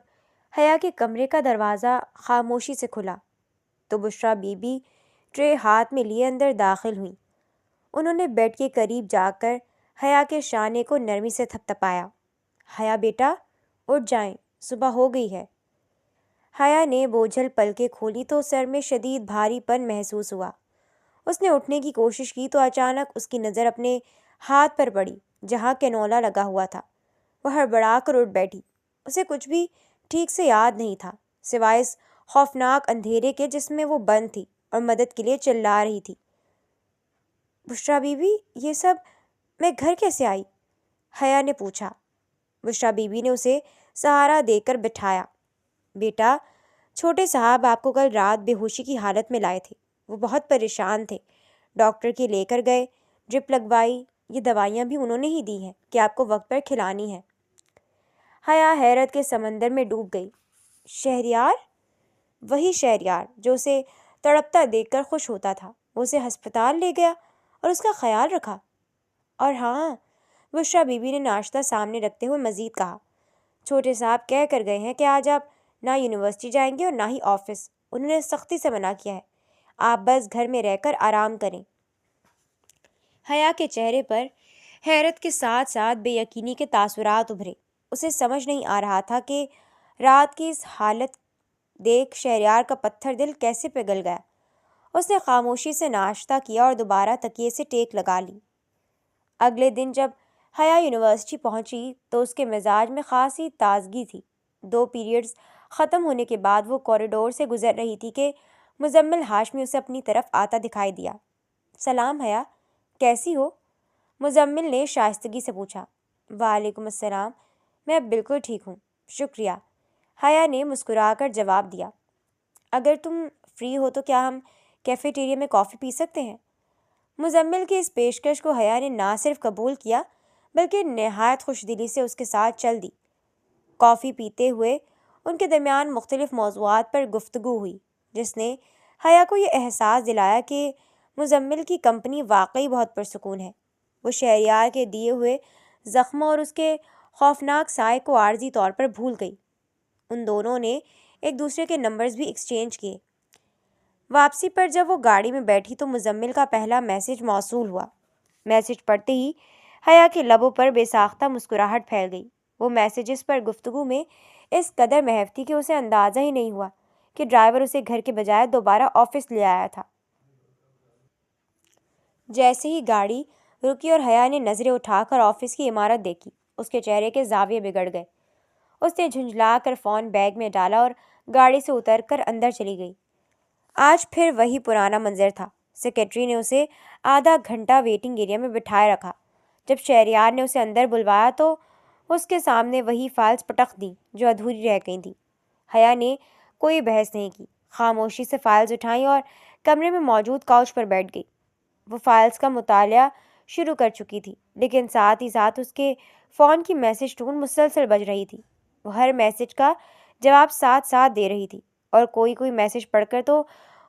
حیا کے کمرے کا دروازہ خاموشی سے کھلا تو بشریٰ بی بی ٹرے ہاتھ میں لیے اندر داخل ہوئیں۔ انہوں نے بیڈ کے قریب جا کر حیا کے شانے کو نرمی سے تھپتھپایا۔ حیا بیٹا، اٹھ جائیں، صبح ہو گئی ہے۔ حیا نے بوجھل پلکیں کھولی تو سر میں شدید بھاری پن محسوس ہوا۔ اس نے اٹھنے کی کوشش کی تو اچانک اس کی نظر اپنے ہاتھ پر پڑی جہاں کینولا لگا ہوا تھا۔ وہ ہڑبڑا کر اٹھ بیٹھی۔ اسے کچھ بھی ٹھیک سے یاد نہیں تھا سوائے اس خوفناک اندھیرے کے جس میں وہ بند تھی اور مدد کے لیے چلا رہی تھی۔ بشریٰ بی بی، یہ سب میں گھر کیسے آئی؟ حیا نے پوچھا۔ بشریٰ بی بی نے اسے سہارا دے کر بٹھایا۔ بیٹا، چھوٹے صاحب آپ کو کل رات بے ہوشی کی حالت میں لائے تھے۔ وہ بہت پریشان تھے، ڈاکٹر کے لے کر گئے، ڈرپ لگوائی، یہ دوائیاں بھی انہوں نے ہی دی ہیں کہ آپ کو وقت پر کھلانی ہے۔ حیا حیرت کے سمندر میں ڈوب گئی۔ شہریار؟ وہی شہریار جو اسے تڑپتا دیکھ کر خوش ہوتا تھا۔ وہ اسے ہسپتال لے گیا اور اس کا خیال رکھا۔ اور ہاں، بشریٰ بی بی نے ناشتہ سامنے رکھتے ہوئے مزید کہا، چھوٹے صاحب کہہ کر گئے ہیں کہ آج آپ نہ یونیورسٹی جائیں گے اور نہ ہی آفس۔ انہوں نے سختی سے منع کیا ہے، آپ بس گھر میں رہ کر آرام کریں۔ حیا کے چہرے پر حیرت کے ساتھ ساتھ بے یقینی کے تاثرات ابھرے۔ اسے سمجھ نہیں آ رہا تھا کہ رات کی اس حالت دیکھ شہریار کا پتھر دل کیسے پگھل گیا۔ اس نے خاموشی سے ناشتہ کیا اور دوبارہ تکیے سے ٹیک لگا لی۔ اگلے دن جب حیا یونیورسٹی پہنچی تو اس کے مزاج میں خاصی تازگی تھی۔ 2 پیریڈز ختم ہونے کے بعد وہ کوریڈور سے گزر رہی تھی کہ مزمل ہاشمی اسے اپنی طرف آتا دکھائی دیا۔ سلام حیا، کیسی ہو؟ مزمل نے شائستگی سے پوچھا۔ وعلیکم السلام، میں اب بالکل ٹھیک ہوں، شکریہ، حیا نے مسکرا کر جواب دیا۔ اگر تم فری ہو تو کیا ہم کیفیٹیریا میں کافی پی سکتے ہیں؟ مزمل کی اس پیشکش کو حیا نے نہ صرف قبول کیا بلکہ نہایت خوش دلی سے اس کے ساتھ چل دی۔ کافی پیتے ہوئے ان کے درمیان مختلف موضوعات پر گفتگو ہوئی جس نے حیا کو یہ احساس دلایا کہ مزمل کی کمپنی واقعی بہت پرسکون ہے۔ وہ شہریار کے دیے ہوئے زخموں اور اس کے خوفناک سائے کو عارضی طور پر بھول گئی۔ ان دونوں نے ایک دوسرے کے نمبرز بھی ایکسچینج کیے۔ واپسی پر جب وہ گاڑی میں بیٹھی تو مزمل کا پہلا میسج موصول ہوا۔ میسج پڑھتے ہی حیا کے لبوں پر بے ساختہ مسکراہٹ پھیل گئی۔ وہ میسیجز پر گفتگو میں اس قدر محو تھی کہ اسے اندازہ ہی نہیں ہوا کہ ڈرائیور اسے گھر کے بجائے دوبارہ آفس لے آیا تھا۔ جیسے ہی گاڑی رکی اور حیا نے نظریں اٹھا کر آفس کی عمارت دیکھی، اس کے چہرے کے زاویے بگڑ گئے۔ اس نے جھنجھلا کر فون بیگ میں ڈالا اور گاڑی سے اتر کر اندر چلی گئی۔ آج پھر وہی پرانا منظر تھا۔ سیکرٹری نے اسے آدھا گھنٹہ ویٹنگ ایریا میں بٹھائے رکھا۔ جب شہریار نے اسے اندر بلوایا تو اس کے سامنے وہی فائلز پٹک دیں جو ادھوری رہ گئی تھیں۔ حیا نے کوئی بحث نہیں کی، خاموشی سے فائلز اٹھائیں اور کمرے میں موجود کاؤچ پر بیٹھ گئی۔ وہ فائلز کا مطالعہ شروع کر چکی تھی لیکن ساتھ ہی ساتھ اس کے فون کی میسج ٹون مسلسل بج رہی تھی۔ وہ ہر میسج کا جواب ساتھ ساتھ دے رہی تھی اور کوئی میسج پڑھ کر تو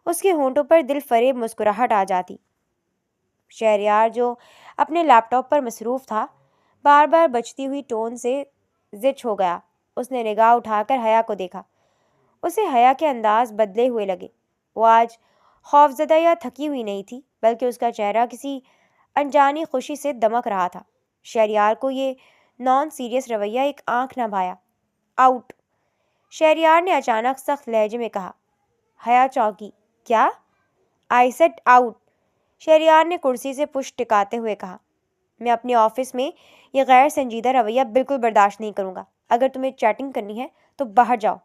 اس کے ہونٹوں پر دل فریب مسکراہٹ آ جاتی۔ شہریار جو اپنے لیپ ٹاپ پر مصروف تھا بار بار بجتی ہوئی ٹون سے زچ ہو گیا۔ اس نے نگاہ اٹھا کر حیا کو دیکھا۔ اسے حیا کے انداز بدلے ہوئے لگے۔ وہ آج خوفزدہ یا تھکی ہوئی نہیں تھی بلکہ اس کا چہرہ کسی انجانی خوشی سے دمک رہا تھا۔ شہریار کو یہ نان سیریس رویہ ایک آنکھ نہ بھایا۔ آؤٹ، شہریار نے اچانک سخت لہجے میں کہا۔ حیا چونکی۔ کیا؟ آئی سیڈ آؤٹ، شہریار نے کرسی سے پشت ٹکاتے ہوئے کہا۔ میں اپنے آفس میں یہ غیر سنجیدہ رویہ بالکل برداشت نہیں کروں گا۔ اگر تمہیں چیٹنگ کرنی ہے تو باہر جاؤ۔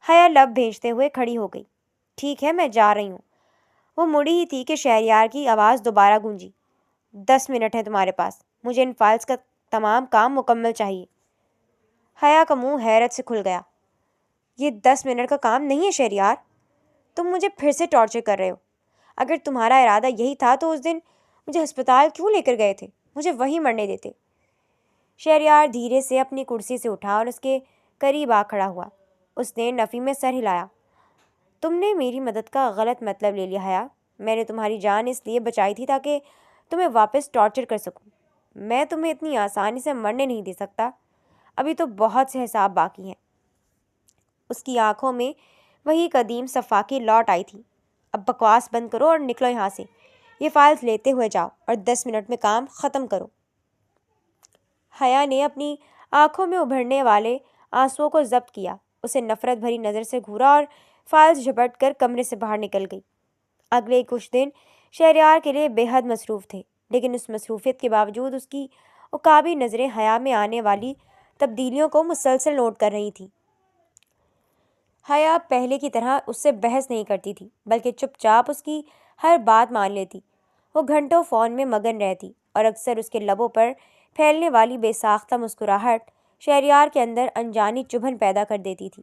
حیا لب بھیجتے ہوئے کھڑی ہو گئی۔ ٹھیک ہے، میں جا رہی ہوں۔ وہ مڑی ہی تھی کہ شہریار کی آواز دوبارہ گونجی۔ 10 منٹ ہیں تمہارے پاس، مجھے ان فائلز کا تمام کام مکمل چاہیے۔ حیا کا منہ حیرت سے کھل گیا۔ یہ 10 منٹ کا کام نہیں ہے شہریار، تم مجھے پھر سے ٹارچر کر رہے ہو۔ اگر تمہارا ارادہ یہی تھا تو اس دن مجھے ہسپتال کیوں لے کر گئے تھے؟ مجھے وہیں مرنے دیتے۔ شہریار دھیرے سے اپنی کرسی سے اٹھا اور اس کے قریب آ کھڑا ہوا۔ اس نے نفی میں سر ہلایا۔ تم نے میری مدد کا غلط مطلب لے لیا حیا۔ میں نے تمہاری جان اس لیے بچائی تھی تاکہ تمہیں واپس ٹارچر کر سکوں۔ میں تمہیں اتنی آسانی سے مرنے نہیں دے سکتا۔ ابھی تو بہت سے حساب باقی ہیں۔ اس کی آنکھوں میں وہی قدیم صفاقی لوٹ آئی تھی۔ اب بکواس بند کرو اور نکلو یہاں سے۔ یہ فائلز لیتے ہوئے جاؤ اور 10 منٹ میں کام ختم کرو۔ حیا نے اپنی آنکھوں میں ابھرنے والے آنسوؤں کو ضبط کیا۔ اسے نفرت بھری نظر سے گھورا اور فائلز جھپٹ کر کمرے سے باہر نکل گئی۔ اگلے کچھ دن شہریار کے لیے بے حد مصروف تھے، لیکن اس مصروفیت کے باوجود اس کی عقابی نظریں حیا میں آنے والی تبدیلیوں کو مسلسل نوٹ کر رہی تھیں۔ حیا پہلے کی طرح اس سے بحث نہیں کرتی تھی، بلکہ چپ چاپ اس کی ہر بات مان لیتی۔ وہ گھنٹوں فون میں مگن رہتی اور اکثر اس کے لبوں پر پھیلنے والی بے ساختہ مسکراہٹ شہریار کے اندر انجانی چبھن پیدا کر دیتی تھی۔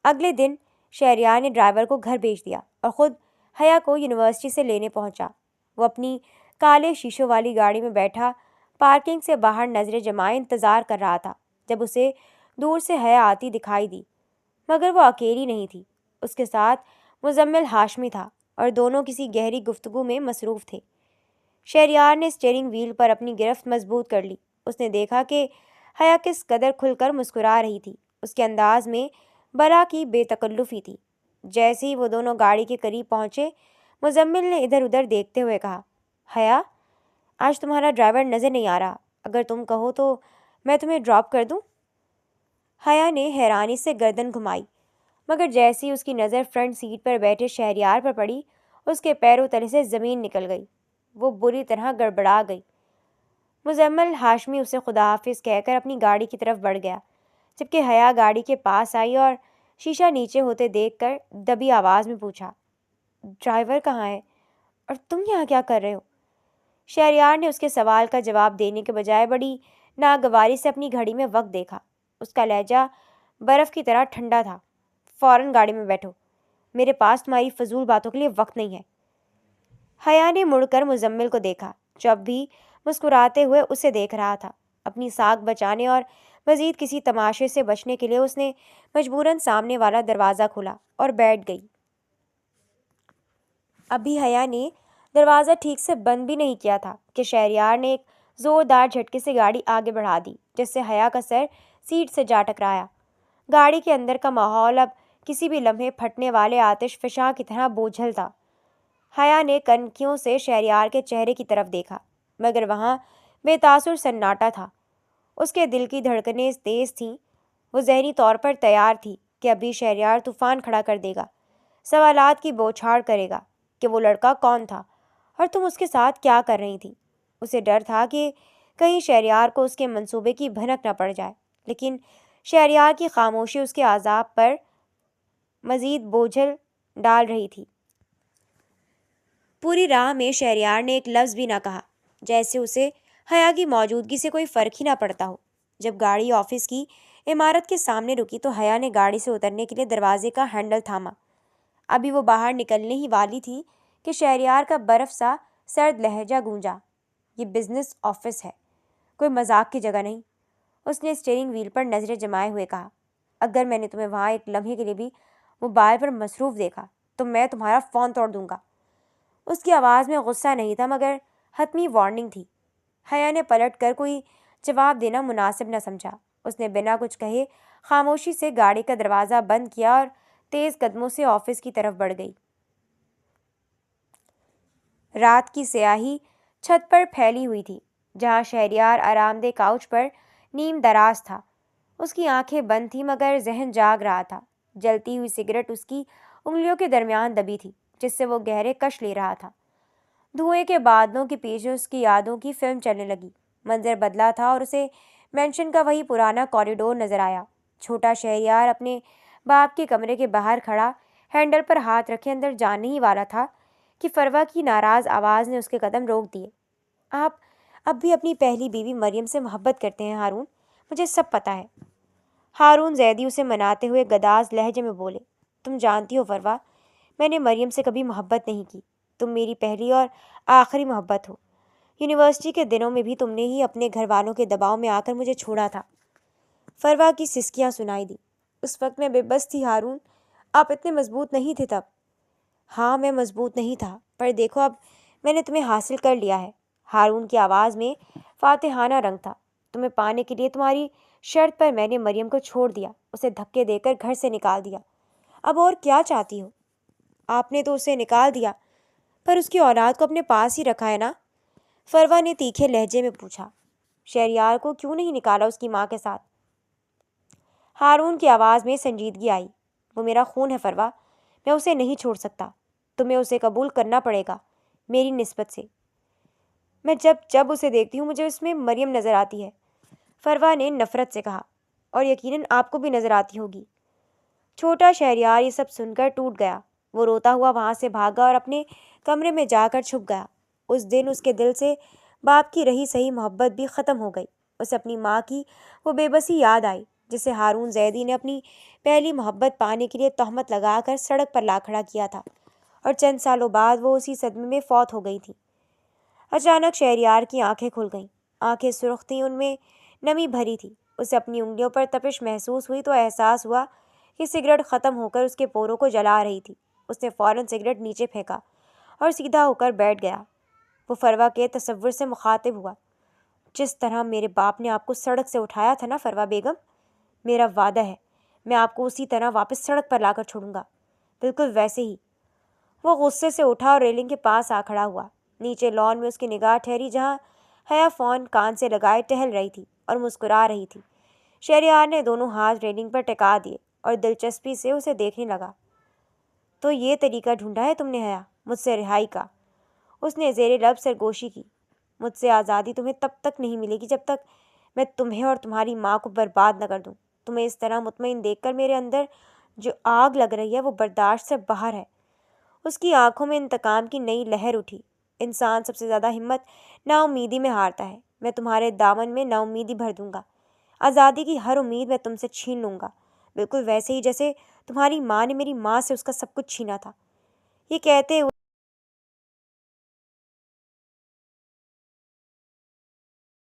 اگلے دن شہریار نے ڈرائیور کو گھر بھیج دیا اور خود حیا کو یونیورسٹی سے لینے پہنچا۔ وہ اپنی کالے شیشوں والی گاڑی میں بیٹھا پارکنگ سے باہر نظریں جمائے انتظار کر رہا تھا جب اسے دور سے حیا آتی دکھائی دی، مگر وہ اکیلی نہیں تھی۔ اس کے ساتھ مزمل ہاشمی تھا اور دونوں کسی گہری گفتگو میں مصروف تھے۔ شہریار نے اسٹیئرنگ وہیل پر اپنی گرفت مضبوط کر لی۔ اس نے دیکھا کہ حیا کس قدر کھل کر مسکرا رہی تھی۔ اس کے انداز میں بلا کی بے تکلفی تھی۔ جیسے ہی وہ دونوں گاڑی کے قریب پہنچے، مزمل نے ادھر ادھر دیکھتے ہوئے کہا، حیا، آج تمہارا ڈرائیور نظر نہیں آ رہا، اگر تم کہو تو میں تمہیں ڈراپ کر دوں؟ حیا نے حیرانی سے گردن گھمائی، مگر جیسے ہی اس کی نظر فرنٹ سیٹ پر بیٹھے شہریار پر پڑی، اس کے پیروں تلے سے زمین نکل گئی۔ وہ بری طرح گڑبڑا گئی۔ مزمل ہاشمی اسے خدا حافظ کہہ کر اپنی گاڑی کی طرف بڑھ گیا، جبکہ حیا گاڑی کے پاس آئی اور شیشہ نیچے ہوتے دیکھ کر دبی آواز میں پوچھا، ڈرائیور کہاں ہے اور تم یہاں کیا کر رہے ہو؟ شہریار نے اس کے سوال کا جواب دینے کے بجائے بڑی ناگواری سے اپنی گھڑی میں وقت دیکھا۔ اس کا لہجہ برف کی طرح ٹھنڈا تھا۔ فوراً گاڑی میں بیٹھو، میرے پاس تمہاری فضول باتوں کے لیے وقت نہیں ہے۔ حیا نے مڑ کر مزمل کو دیکھا جو اب بھی مسکراتے ہوئے اسے دیکھ رہا تھا۔ اپنی ساکھ بچانے اور مزید کسی تماشے سے بچنے کے لیے اس نے مجبوراً سامنے والا دروازہ کھولا اور بیٹھ گئی۔ ابھی حیا نے دروازہ ٹھیک سے بند بھی نہیں کیا تھا کہ شہریار نے ایک زوردار جھٹکے سے گاڑی آگے بڑھا دی، جس سے حیا کا سر سیٹ سے جا ٹکرایا۔ گاڑی کے اندر کا ماحول اب کسی بھی لمحے پھٹنے والے آتش فشاں کی طرح بوجھل تھا۔ حیا نے کنکھیوں سے شہریار کے چہرے کی طرف دیکھا، مگر وہاں بے تاثر سناٹا تھا۔ اس کے دل کی دھڑکنیں تیز تھیں۔ وہ ذہنی طور پر تیار تھی کہ ابھی شہریار طوفان کھڑا کر دے گا، سوالات کی بوچھاڑ کرے گا کہ وہ لڑکا کون تھا اور تم اس کے ساتھ کیا کر رہی تھی۔ اسے ڈر تھا کہ کہیں شہریار کو اس کے منصوبے کی بھنک نہ پڑ جائے، لیکن شہریار کی خاموشی اس کے اعصاب پر مزید بوجھل ڈال رہی تھی۔ پوری راہ میں شہریار نے ایک لفظ بھی نہ کہا، جیسے اسے حیا کی موجودگی سے کوئی فرق ہی نہ پڑتا ہو۔ جب گاڑی آفس کی عمارت کے سامنے رکی تو حیا نے گاڑی سے اترنے کے لیے دروازے کا ہینڈل تھاما۔ ابھی وہ باہر نکلنے ہی والی تھی کہ شہریار کا برف سا سرد لہجہ گونجا، یہ بزنس آفس ہے، کوئی مذاق کی جگہ نہیں۔ اس نے اسٹیئرنگ وہیل پر نظریں جمائے ہوئے کہا، اگر میں نے تمہیں وہاں ایک لمحے کے لیے بھی موبائل پر مصروف دیکھا تو میں تمہارا فون توڑ دوں گا۔ اس کی آواز میں غصہ نہیں تھا، مگر حتمی وارننگ تھی۔ حیا نے پلٹ کر کوئی جواب دینا مناسب نہ سمجھا۔ اس نے بنا کچھ کہے خاموشی سے گاڑی کا دروازہ بند کیا اور تیز قدموں سے آفس کی طرف بڑھ گئی۔ رات کی سیاہی چھت پر پھیلی ہوئی تھی، جہاں شہریار آرام دہ کاؤچ پر نیم دراز تھا۔ اس کی آنکھیں بند تھیں مگر ذہن جاگ رہا تھا۔ جلتی ہوئی سگریٹ اس کی انگلیوں کے درمیان دبی تھی، جس سے وہ گہرے کش لے رہا تھا۔ دھوئیں کے بادلوں کے پیچھے اس کی یادوں کی فلم چلنے لگی۔ منظر بدلا تھا اور اسے مینشن کا وہی پرانا کوریڈور نظر آیا۔ چھوٹا شہریار اپنے باپ کے کمرے کے باہر کھڑا ہینڈل پر ہاتھ رکھے اندر جانے ہی والا تھا کہ فروا کی ناراض آواز نے اس کے قدم روک دیے۔ آپ اب بھی اپنی پہلی بیوی مریم سے محبت کرتے ہیں ہارون، مجھے سب پتہ ہے۔ ہارون زیدی اسے مناتے ہوئے گداز لہجے میں بولے، تم جانتی ہو فروا، میں نے مریم سے کبھی محبت نہیں کی۔ تم میری پہلی اور آخری محبت ہو۔ یونیورسٹی کے دنوں میں بھی تم نے ہی اپنے گھر والوں کے دباؤ میں آ کر مجھے چھوڑا تھا۔ فروا کی سسکیاں سنائی دی، اس وقت میں بے بس تھی ہارون، آپ اتنے مضبوط نہیں تھے تب۔ ہاں میں مضبوط نہیں تھا، پر دیکھو اب میں نے تمہیں حاصل کر لیا ہے۔ ہارون کی آواز میں فاتحانہ رنگ تھا۔ تمہیں پانے کے لیے تمہاری شرط پر میں نے مریم کو چھوڑ دیا، اسے دھکے دے کر گھر سے نکال دیا۔ اب اور کیا چاہتی ہو؟ آپ نے تو اسے نکال دیا، پر اس کی اولاد کو اپنے پاس ہی رکھا ہے نا؟ فروا نے تیکھے لہجے میں پوچھا۔ شہریار کو کیوں نہیں نکالا اس کی ماں کے ساتھ؟ ہارون کی آواز میں سنجیدگی آئی۔ وہ میرا خون ہے فروا، میں اسے نہیں چھوڑ سکتا، تمہیں اسے قبول کرنا پڑے گا میری نسبت سے۔ میں جب اسے دیکھتی ہوں مجھے اس میں مریم نظر آتی ہے، فروا نے نفرت سے کہا، اور یقیناً آپ کو بھی نظر آتی ہوگی۔ چھوٹا شہریار یہ سب سن کر ٹوٹ گیا۔ وہ روتا ہوا وہاں سے بھاگا اور اپنے کمرے میں جا کر چھپ گیا۔ اس دن اس کے دل سے باپ کی رہی سہی محبت بھی ختم ہو گئی۔ اسے اپنی ماں کی وہ بے بسی یاد آئی جسے ہارون زیدی نے اپنی پہلی محبت پانے کے لیے تہمت لگا کر سڑک پر لا کھڑا کیا تھا، اور چند سالوں بعد وہ اسی صدمے میں فوت ہو گئی تھی۔ اچانک شہریار کی آنکھیں کھل گئیں، آنکھیں سرخ تھیں، ان میں نمی بھری تھی۔ اسے اپنی انگلیوں پر تپش محسوس ہوئی تو احساس ہوا کہ سگریٹ ختم ہو کر اس کے پوروں کو جلا رہی تھی۔ اس نے فوراً سگریٹ نیچے پھینکا اور سیدھا ہو کر بیٹھ گیا۔ وہ فروا کے تصور سے مخاطب ہوا۔ جس طرح میرے باپ نے آپ کو سڑک سے اٹھایا تھا نا فروا بیگم، میرا وعدہ ہے میں آپ کو اسی طرح واپس سڑک پر لا کر چھوڑوں گا، بالکل ویسے ہی۔ وہ غصے سے اٹھا اور ریلنگ کے پاس آ کھڑا ہوا۔ نیچے لان میں اس کی نگاہ ٹھہری جہاں حیا فون کان سے لگائے ٹہل رہی تھی اور مسکرا رہی تھی۔ شہریار نے دونوں ہاتھ ریلنگ پر ٹکا دیے اور دلچسپی سے اسے دیکھنے لگا۔ تو یہ طریقہ ڈھونڈا ہے تم نے حیا مجھ سے رہائی کا؟ اس نے زیر لب سرگوشی کی۔ مجھ سے آزادی تمہیں تب تک نہیں ملے گی جب تک میں تمہیں اور تمہاری ماں کو برباد نہ کر دوں۔ تمہیں اس طرح مطمئن دیکھ کر میرے اندر جو آگ لگ رہی ہے وہ برداشت سے باہر ہے۔ اس کی آنکھوں میں انتقام کی نئی لہر اٹھی۔ انسان سب سے زیادہ ہمت نا امیدی میں ہارتا ہے۔ میں تمہارے دامن میں نا امیدی بھر دوں گا، آزادی کی ہر امید میں تم سے چھین لوں گا، بالکل ویسے ہی جیسے تمہاری ماں نے میری ماں سے اس کا سب کچھ چھینا تھا۔ یہ کہتے ہوئے